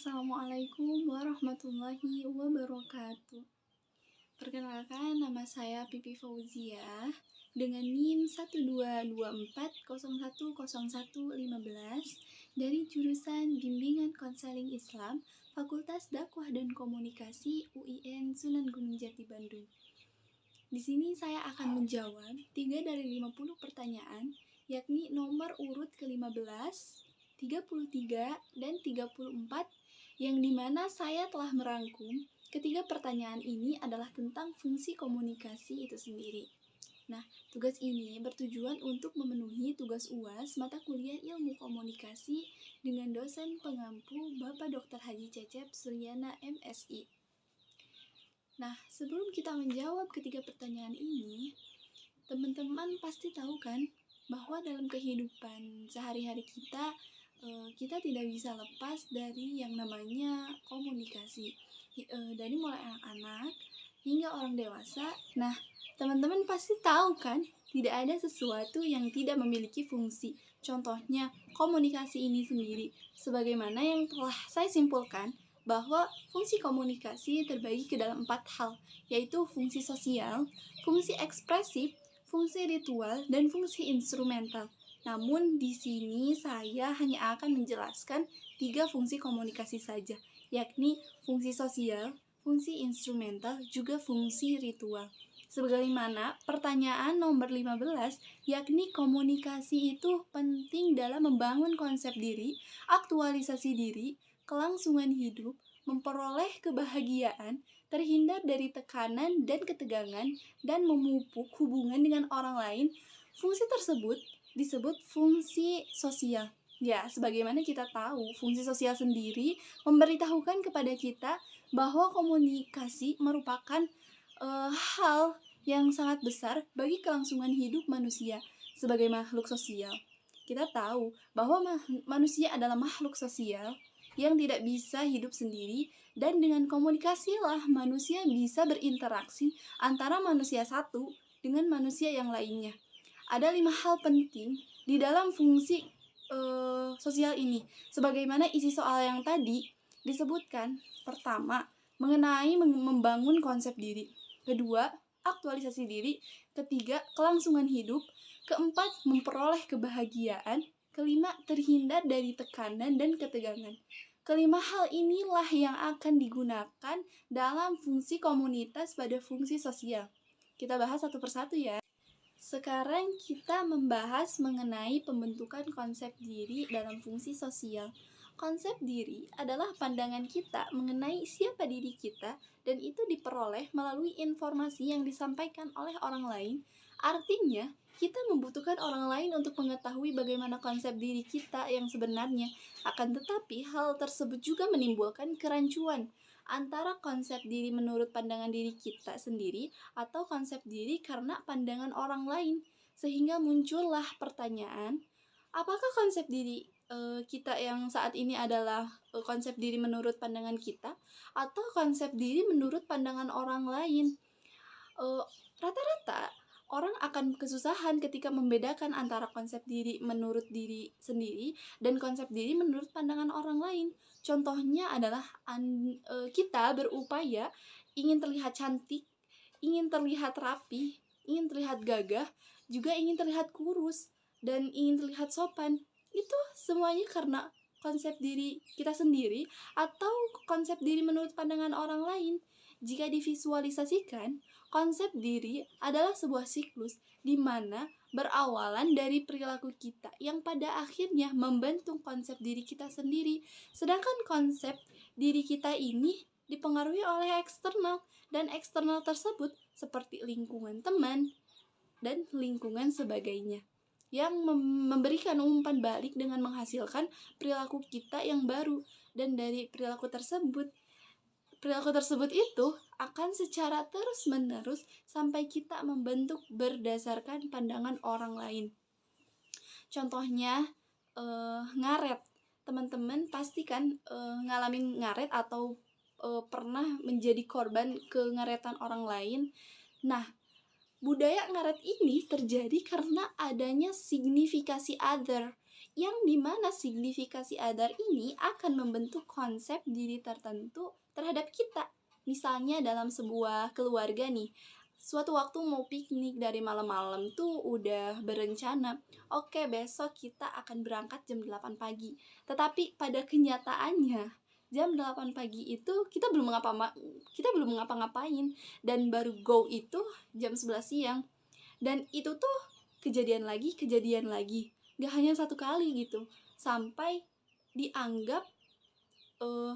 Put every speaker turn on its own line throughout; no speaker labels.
Assalamualaikum warahmatullahi wabarakatuh. Perkenalkan, nama saya Pipi Fauzia dengan NIM 1224010115 dari jurusan Bimbingan Konseling Islam Fakultas Dakwah dan Komunikasi UIN Sunan Gunung Jati Bandung. Di sini saya akan menjawab 3 dari 50 pertanyaan, yakni nomor urut ke-15, 33, dan 34, yang dimana saya telah merangkum ketiga pertanyaan ini adalah tentang fungsi komunikasi itu sendiri. Nah, tugas ini bertujuan untuk memenuhi tugas UAS mata kuliah Ilmu Komunikasi dengan dosen pengampu Bapak Dr. Haji Cecep Suryana MSI. Nah, sebelum kita menjawab ketiga pertanyaan ini, teman-teman pasti tahu kan bahwa dalam kehidupan sehari-hari kita tidak bisa lepas dari yang namanya komunikasi. Dari mulai anak-anak hingga orang dewasa. Nah, teman-teman pasti tahu kan, tidak ada sesuatu yang tidak memiliki fungsi. Contohnya, komunikasi ini sendiri. Sebagaimana yang telah saya simpulkan, bahwa fungsi komunikasi terbagi ke dalam 4 hal, yaitu fungsi sosial, fungsi ekspresif, fungsi ritual, dan fungsi instrumental. Namun di sini saya hanya akan menjelaskan 3 fungsi komunikasi saja, yakni fungsi sosial, fungsi instrumental, juga fungsi ritual. Sebagaimana pertanyaan nomor 15, yakni komunikasi itu penting dalam membangun konsep diri, aktualisasi diri, kelangsungan hidup, memperoleh kebahagiaan, terhindar dari tekanan dan ketegangan, dan memupuk hubungan dengan orang lain. Fungsi tersebut disebut fungsi sosial. Ya, sebagaimana kita tahu, fungsi sosial sendiri memberitahukan kepada kita bahwa komunikasi merupakan hal yang sangat besar bagi kelangsungan hidup manusia sebagai makhluk sosial. Kita tahu bahwa manusia adalah makhluk sosial yang tidak bisa hidup sendiri, dan dengan komunikasilah manusia bisa berinteraksi antara manusia satu dengan manusia yang lainnya. Ada 5 hal penting di dalam fungsi sosial ini. Sebagaimana isi soal yang tadi disebutkan, pertama, mengenai membangun konsep diri. Kedua, aktualisasi diri. Ketiga, kelangsungan hidup. Keempat, memperoleh kebahagiaan. Kelima, terhindar dari tekanan dan ketegangan. Kelima hal inilah yang akan digunakan dalam fungsi komunitas pada fungsi sosial. Kita bahas satu persatu ya. Sekarang kita membahas mengenai pembentukan konsep diri dalam fungsi sosial. Konsep diri adalah pandangan kita mengenai siapa diri kita, dan itu diperoleh melalui informasi yang disampaikan oleh orang lain. Artinya, kita membutuhkan orang lain untuk mengetahui bagaimana konsep diri kita yang sebenarnya. Akan tetapi, hal tersebut juga menimbulkan kerancuan antara konsep diri menurut pandangan diri kita sendiri atau konsep diri karena pandangan orang lain, sehingga muncullah pertanyaan, apakah konsep diri kita yang saat ini adalah konsep diri menurut pandangan kita atau konsep diri menurut pandangan orang lain? Rata-rata orang akan kesusahan ketika membedakan antara konsep diri menurut diri sendiri dan konsep diri menurut pandangan orang lain. Contohnya adalah kita berupaya ingin terlihat cantik, ingin terlihat rapi, ingin terlihat gagah, juga ingin terlihat kurus, dan ingin terlihat sopan. Itu semuanya karena konsep diri kita sendiri atau konsep diri menurut pandangan orang lain. Jika divisualisasikan, konsep diri adalah sebuah siklus di mana berawalan dari perilaku kita yang pada akhirnya membentuk konsep diri kita sendiri. Sedangkan konsep diri kita ini dipengaruhi oleh eksternal, dan eksternal tersebut seperti lingkungan teman dan lingkungan sebagainya, yang memberikan umpan balik dengan menghasilkan perilaku kita yang baru. Dan dari perilaku tersebut itu akan secara terus-menerus sampai kita membentuk berdasarkan pandangan orang lain. Contohnya ngaret. Teman-teman pasti kan ngalamin ngaret atau pernah menjadi korban kengaretan orang lain. Nah, budaya ngaret ini terjadi karena adanya signifikasi other, yang dimana signifikasi other ini akan membentuk konsep diri tertentu terhadap kita. Misalnya dalam sebuah keluarga nih, suatu waktu mau piknik dari malam-malam tuh udah berencana, oke besok kita akan berangkat jam 8 pagi. Tetapi pada kenyataannya jam 8 pagi itu kita belum ngapa-ngapain dan baru go itu jam 11 siang. Dan itu tuh kejadian lagi, gak hanya satu kali gitu, sampai dianggap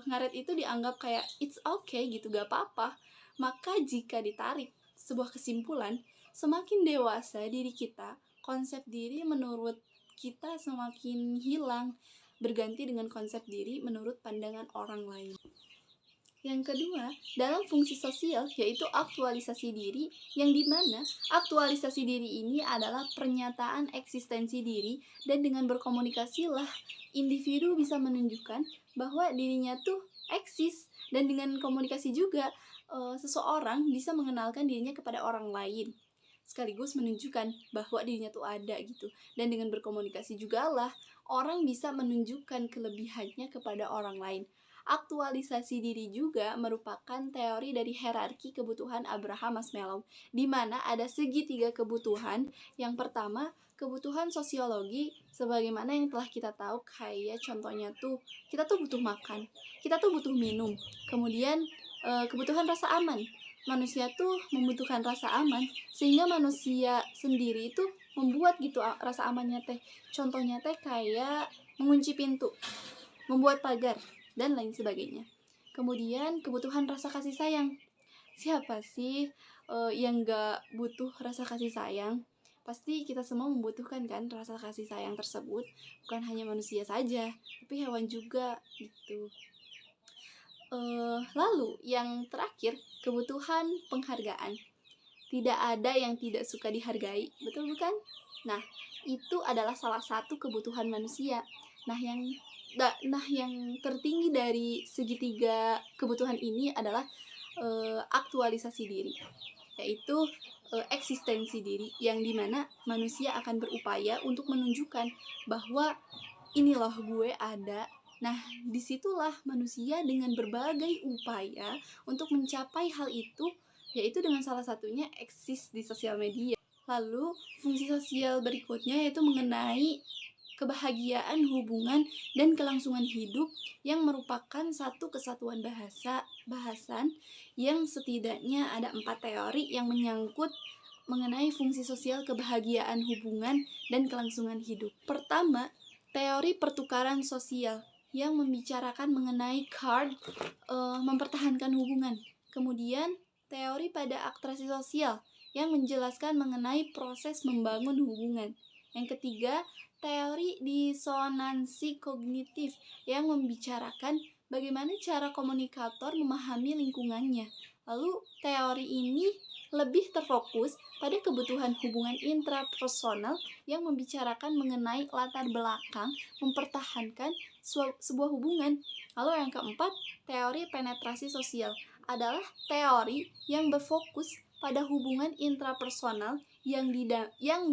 ngaret itu dianggap kayak it's okay gitu, gak apa-apa. Maka jika ditarik sebuah kesimpulan, semakin dewasa diri kita, konsep diri menurut kita semakin hilang, berganti dengan konsep diri menurut pandangan orang lain. Yang kedua, dalam fungsi sosial, yaitu aktualisasi diri, yang dimana aktualisasi diri ini adalah pernyataan eksistensi diri, dan dengan berkomunikasilah individu bisa menunjukkan bahwa dirinya tuh eksis, dan dengan komunikasi juga seseorang bisa mengenalkan dirinya kepada orang lain, sekaligus menunjukkan bahwa dirinya tuh ada gitu. Dan dengan berkomunikasi juga lah orang bisa menunjukkan kelebihannya kepada orang lain. Aktualisasi diri juga merupakan teori dari hierarki kebutuhan Abraham Maslow, di mana ada segitiga kebutuhan. Yang pertama, kebutuhan sosiologi, sebagaimana yang telah kita tahu, kayak contohnya tuh kita tuh butuh makan, kita tuh butuh minum. Kemudian kebutuhan rasa aman, manusia tuh membutuhkan rasa aman, sehingga manusia sendiri itu membuat gitu rasa amannya teh. Contohnya teh kayak mengunci pintu, membuat pagar, dan lain sebagainya. Kemudian kebutuhan rasa kasih sayang. Siapa sih yang gak butuh rasa kasih sayang? Pasti kita semua membutuhkan kan rasa kasih sayang tersebut. Bukan hanya manusia saja, tapi hewan juga gitu. Lalu yang terakhir, kebutuhan penghargaan. Tidak ada yang tidak suka dihargai, betul bukan? Nah, itu adalah salah satu kebutuhan manusia. Nah, yang tertinggi dari segitiga kebutuhan ini adalah aktualisasi diri, yaitu eksistensi diri, yang dimana manusia akan berupaya untuk menunjukkan bahwa ini loh gue ada. Nah, disitulah manusia dengan berbagai upaya untuk mencapai hal itu, yaitu dengan salah satunya eksis di sosial media. Lalu, fungsi sosial berikutnya yaitu mengenai kebahagiaan hubungan dan kelangsungan hidup, yang merupakan satu kesatuan bahasan yang setidaknya ada 4 teori yang menyangkut mengenai fungsi sosial kebahagiaan hubungan dan kelangsungan hidup. Pertama, teori pertukaran sosial yang membicarakan mengenai mempertahankan hubungan. Kemudian, teori pada atraksi sosial yang menjelaskan mengenai proses membangun hubungan. Yang ketiga, teori disonansi kognitif yang membicarakan bagaimana cara komunikator memahami lingkungannya. Lalu, teori ini lebih terfokus pada kebutuhan hubungan intrapersonal yang membicarakan mengenai latar belakang mempertahankan sebuah hubungan. Lalu yang keempat, teori penetrasi sosial adalah teori yang berfokus pada hubungan intrapersonal yang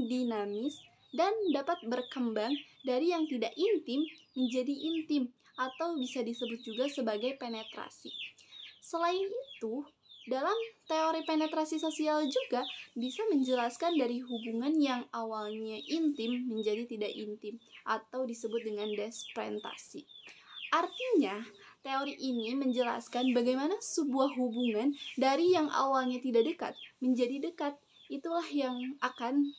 dinamis dan dapat berkembang dari yang tidak intim menjadi intim, atau bisa disebut juga sebagai penetrasi. Selain itu, dalam teori penetrasi sosial juga bisa menjelaskan dari hubungan yang awalnya intim menjadi tidak intim, atau disebut dengan desprentasi. Artinya, teori ini menjelaskan bagaimana sebuah hubungan dari yang awalnya tidak dekat menjadi dekat. Itulah yang akan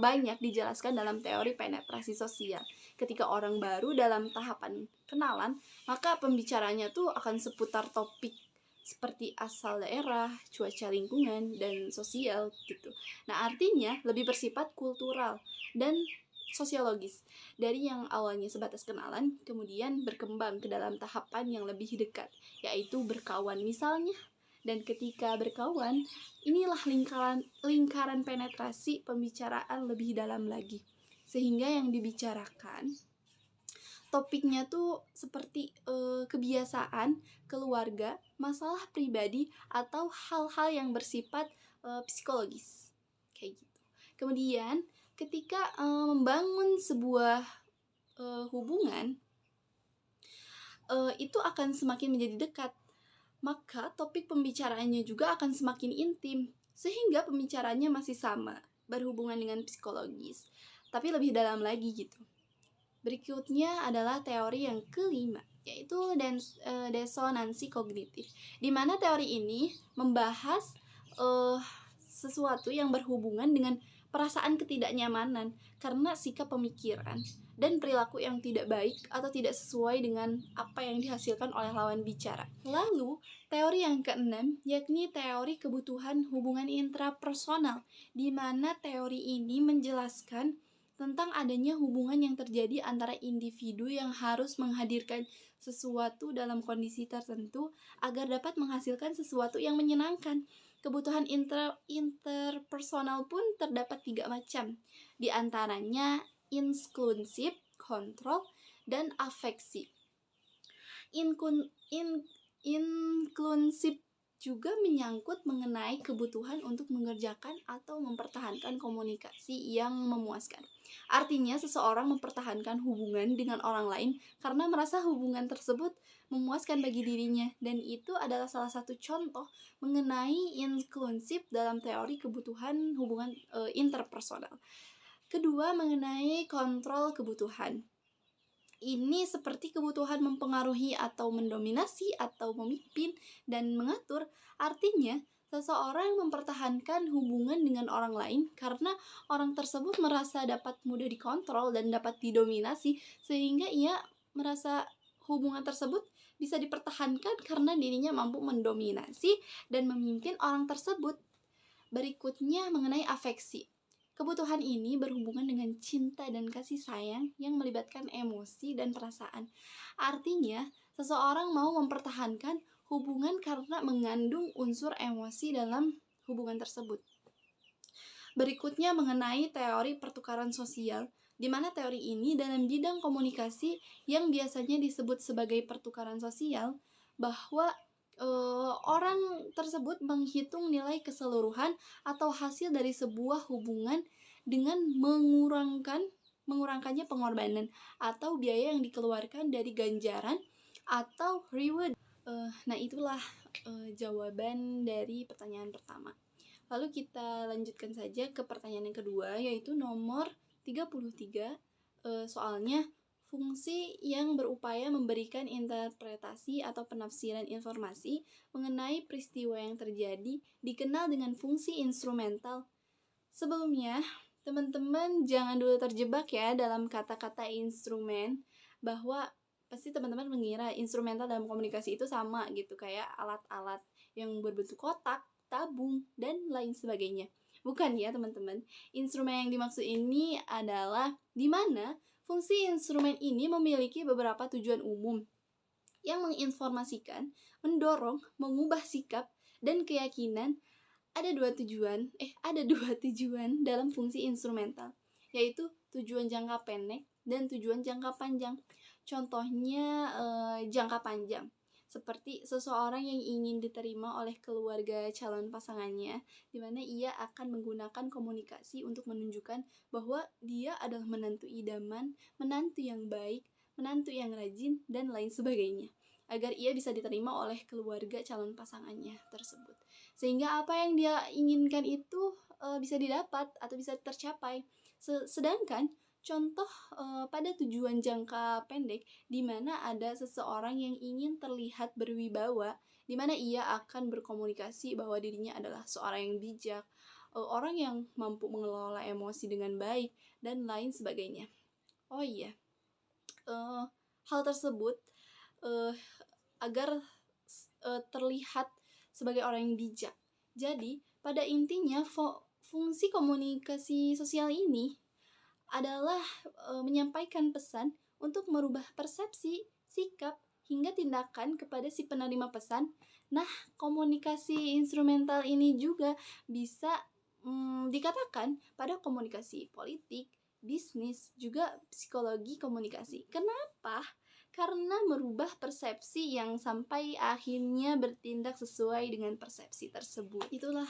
banyak dijelaskan dalam teori penetrasi sosial. Ketika orang baru dalam tahapan kenalan, maka pembicaranya tuh akan seputar topik seperti asal daerah, cuaca lingkungan, dan sosial gitu. Nah, artinya lebih bersifat kultural dan sosiologis. Dari yang awalnya sebatas kenalan, kemudian berkembang ke dalam tahapan yang lebih dekat, yaitu berkawan misalnya. Dan ketika berkawan, inilah lingkaran penetrasi pembicaraan lebih dalam lagi. Sehingga yang dibicarakan topiknya tuh seperti kebiasaan, keluarga, masalah pribadi, atau hal-hal yang bersifat psikologis. Kayak gitu. Kemudian ketika membangun sebuah hubungan, itu akan semakin menjadi dekat. Maka topik pembicaraannya juga akan semakin intim, sehingga pembicaraannya masih sama, berhubungan dengan psikologis, tapi lebih dalam lagi gitu. Berikutnya adalah teori yang kelima, yaitu disonansi kognitif, di mana teori ini membahas sesuatu yang berhubungan dengan perasaan ketidaknyamanan karena sikap pemikiran dan perilaku yang tidak baik atau tidak sesuai dengan apa yang dihasilkan oleh lawan bicara. Lalu, teori yang keenam, yakni teori kebutuhan hubungan intrapersonal, di mana teori ini menjelaskan tentang adanya hubungan yang terjadi antara individu yang harus menghadirkan sesuatu dalam kondisi tertentu agar dapat menghasilkan sesuatu yang menyenangkan. Kebutuhan interpersonal pun terdapat 3 macam, di antaranya inklusif, kontrol, dan afeksi. Inklusif juga menyangkut mengenai kebutuhan untuk mengerjakan atau mempertahankan komunikasi yang memuaskan. Artinya, seseorang mempertahankan hubungan dengan orang lain karena merasa hubungan tersebut memuaskan bagi dirinya, dan itu adalah salah satu contoh mengenai inklusif dalam teori kebutuhan hubungan interpersonal. Kedua, mengenai kontrol kebutuhan. Ini seperti kebutuhan mempengaruhi atau mendominasi atau memimpin dan mengatur. Artinya, seseorang mempertahankan hubungan dengan orang lain karena orang tersebut merasa dapat mudah dikontrol dan dapat didominasi, sehingga ia merasa hubungan tersebut bisa dipertahankan karena dirinya mampu mendominasi dan memimpin orang tersebut. Berikutnya mengenai afeksi. Kebutuhan ini berhubungan dengan cinta dan kasih sayang yang melibatkan emosi dan perasaan. Artinya, seseorang mau mempertahankan hubungan karena mengandung unsur emosi dalam hubungan tersebut. Berikutnya mengenai teori pertukaran sosial, di mana teori ini dalam bidang komunikasi yang biasanya disebut sebagai pertukaran sosial, bahwa orang tersebut menghitung nilai keseluruhan atau hasil dari sebuah hubungan dengan mengurangkannya pengorbanan atau biaya yang dikeluarkan dari ganjaran atau reward. Nah, itulah jawaban dari pertanyaan pertama. Lalu kita lanjutkan saja ke pertanyaan yang kedua, yaitu nomor 33. Soalnya, fungsi yang berupaya memberikan interpretasi atau penafsiran informasi mengenai peristiwa yang terjadi dikenal dengan fungsi instrumental. Sebelumnya, teman-teman jangan dulu terjebak ya dalam kata-kata instrumen, bahwa pasti teman-teman mengira instrumental dalam komunikasi itu sama gitu, kayak alat-alat yang berbentuk kotak, tabung, dan lain sebagainya. Bukan ya teman-teman. Instrumen yang dimaksud ini adalah di mana fungsi instrumen ini memiliki beberapa tujuan umum yang menginformasikan, mendorong, mengubah sikap, dan keyakinan. Ada dua tujuan dalam fungsi instrumental, yaitu tujuan jangka pendek dan tujuan jangka panjang. Contohnya jangka panjang, seperti seseorang yang ingin diterima oleh keluarga calon pasangannya, di mana ia akan menggunakan komunikasi untuk menunjukkan bahwa dia adalah menantu idaman, menantu yang baik, menantu yang rajin, dan lain sebagainya, agar ia bisa diterima oleh keluarga calon pasangannya tersebut. Sehingga apa yang dia inginkan itu bisa didapat atau bisa tercapai. Sedangkan contoh pada tujuan jangka pendek, di mana ada seseorang yang ingin terlihat berwibawa, di mana ia akan berkomunikasi bahwa dirinya adalah seorang yang bijak, orang yang mampu mengelola emosi dengan baik, dan lain sebagainya. Oh iya, hal tersebut agar terlihat sebagai orang yang bijak. Jadi, pada intinya fungsi komunikasi sosial ini adalah menyampaikan pesan untuk merubah persepsi, sikap, hingga tindakan kepada si penerima pesan. Nah, komunikasi instrumental ini juga bisa dikatakan pada komunikasi politik, bisnis, juga psikologi komunikasi. Kenapa? Karena merubah persepsi yang sampai akhirnya bertindak sesuai dengan persepsi tersebut. Itulah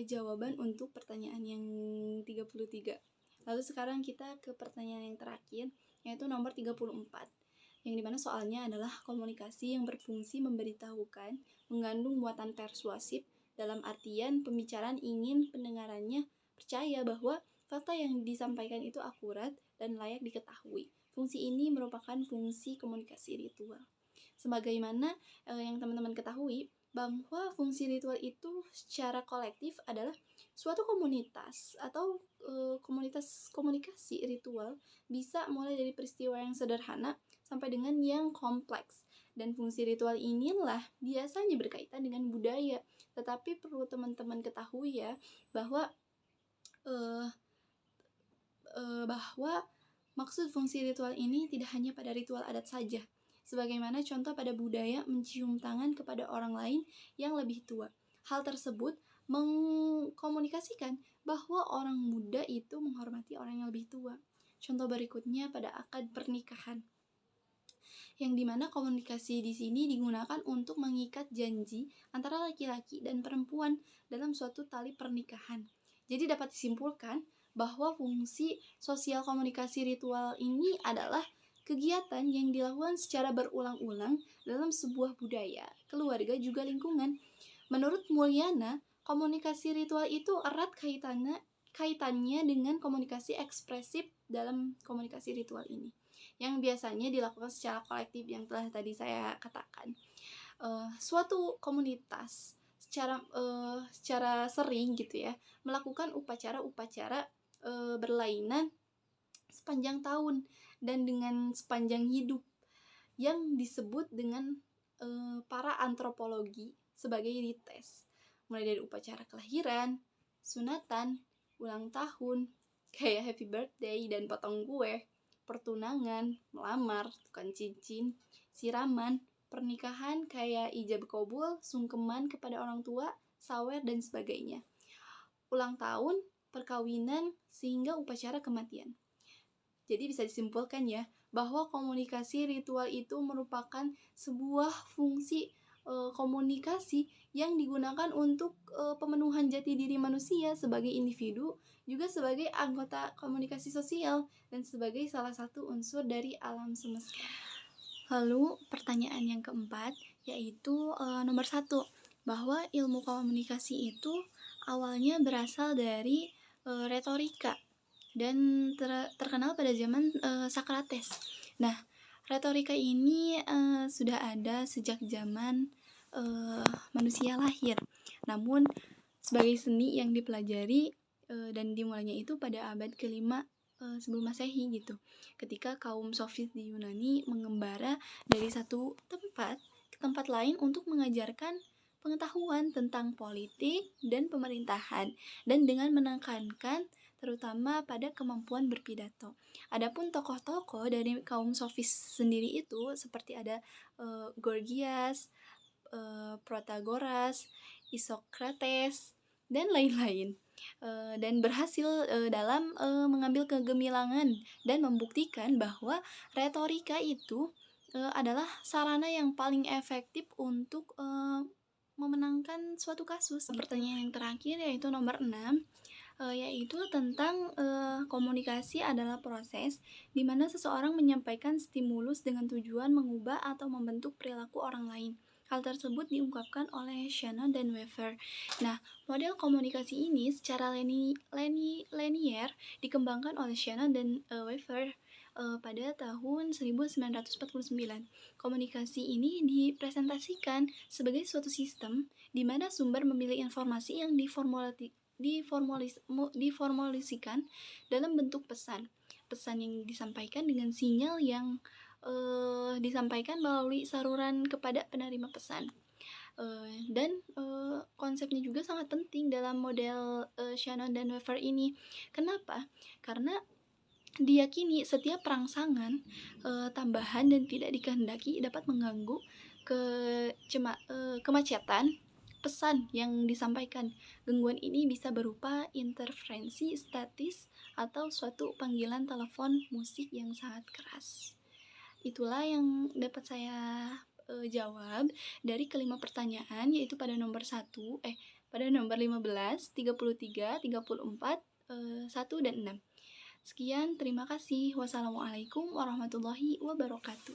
jawaban untuk pertanyaan yang 33. Lalu sekarang kita ke pertanyaan yang terakhir, yaitu nomor 34. Yang dimana soalnya adalah komunikasi yang berfungsi memberitahukan, mengandung muatan persuasif, dalam artian pembicaraan ingin pendengarannya percaya bahwa fakta yang disampaikan itu akurat dan layak diketahui. Fungsi ini merupakan fungsi komunikasi ritual. Sebagaimana yang teman-teman ketahui, bahwa fungsi ritual itu secara kolektif adalah suatu komunitas atau komunitas komunikasi ritual bisa mulai dari peristiwa yang sederhana sampai dengan yang kompleks. Dan fungsi ritual inilah biasanya berkaitan dengan budaya. Tetapi perlu teman-teman ketahui ya, bahwa maksud fungsi ritual ini tidak hanya pada ritual adat saja. Sebagaimana contoh pada budaya mencium tangan kepada orang lain yang lebih tua. Hal tersebut mengkomunikasikan bahwa orang muda itu menghormati orang yang lebih tua. Contoh berikutnya pada akad pernikahan, yang dimana komunikasi di sini digunakan untuk mengikat janji antara laki-laki dan perempuan dalam suatu tali pernikahan. Jadi dapat disimpulkan bahwa fungsi sosial komunikasi ritual ini adalah kegiatan yang dilakukan secara berulang-ulang dalam sebuah budaya, keluarga, juga lingkungan. Menurut Mulyana, komunikasi ritual itu erat kaitannya dengan komunikasi ekspresif dalam komunikasi ritual ini, yang biasanya dilakukan secara kolektif yang telah tadi saya katakan. Suatu komunitas secara sering gitu ya melakukan upacara-upacara berlainan sepanjang tahun dan dengan sepanjang hidup, yang disebut dengan para antropologi sebagai rites, mulai dari upacara kelahiran, sunatan, ulang tahun kayak happy birthday dan potong kue, pertunangan, melamar, tukang cincin, siraman, pernikahan kayak ijab kabul, sungkeman kepada orang tua, sawer, dan sebagainya, ulang tahun, perkawinan, sehingga upacara kematian. Jadi bisa disimpulkan ya, bahwa komunikasi ritual itu merupakan sebuah fungsi komunikasi yang digunakan untuk pemenuhan jati diri manusia sebagai individu, juga sebagai anggota komunikasi sosial, dan sebagai salah satu unsur dari alam semesta. Lalu pertanyaan yang keempat, yaitu nomor 1, bahwa ilmu komunikasi itu awalnya berasal dari retorika dan terkenal pada zaman Socrates. Nah, retorika ini sudah ada sejak zaman manusia lahir. Namun sebagai seni yang dipelajari dan dimulainya itu pada abad ke-5 sebelum Masehi gitu. Ketika kaum sofis di Yunani mengembara dari satu tempat ke tempat lain untuk mengajarkan pengetahuan tentang politik dan pemerintahan, dan dengan menekankan terutama pada kemampuan berpidato. Adapun tokoh-tokoh dari kaum sofis sendiri itu seperti ada Gorgias, Protagoras, Isokrates, dan lain-lain. Dan berhasil dalam mengambil kegemilangan dan membuktikan bahwa retorika itu adalah sarana yang paling efektif untuk memenangkan suatu kasus. Pertanyaan yang terakhir yaitu nomor 6, yaitu tentang komunikasi adalah proses di mana seseorang menyampaikan stimulus dengan tujuan mengubah atau membentuk perilaku orang lain. Hal tersebut diungkapkan oleh Shannon dan Weaver. Nah, model komunikasi ini secara linier dikembangkan oleh Shannon dan Weaver pada tahun 1949. Komunikasi ini dipresentasikan sebagai suatu sistem di mana sumber memilih informasi yang diformulasikan dalam bentuk pesan. Pesan yang disampaikan dengan sinyal yang disampaikan melalui saluran kepada penerima pesan. Dan konsepnya juga sangat penting dalam model Shannon dan Weaver ini. Kenapa? Karena diyakini setiap rangsangan tambahan dan tidak dikehendaki dapat mengganggu kemacetan pesan yang disampaikan. Gangguan ini bisa berupa interferensi statis atau suatu panggilan telepon musik yang sangat keras. Itulah yang dapat saya jawab dari kelima pertanyaan, yaitu pada nomor 15, 33, 34, 1, dan 6. Sekian, terima kasih. Wassalamualaikum warahmatullahi wabarakatuh.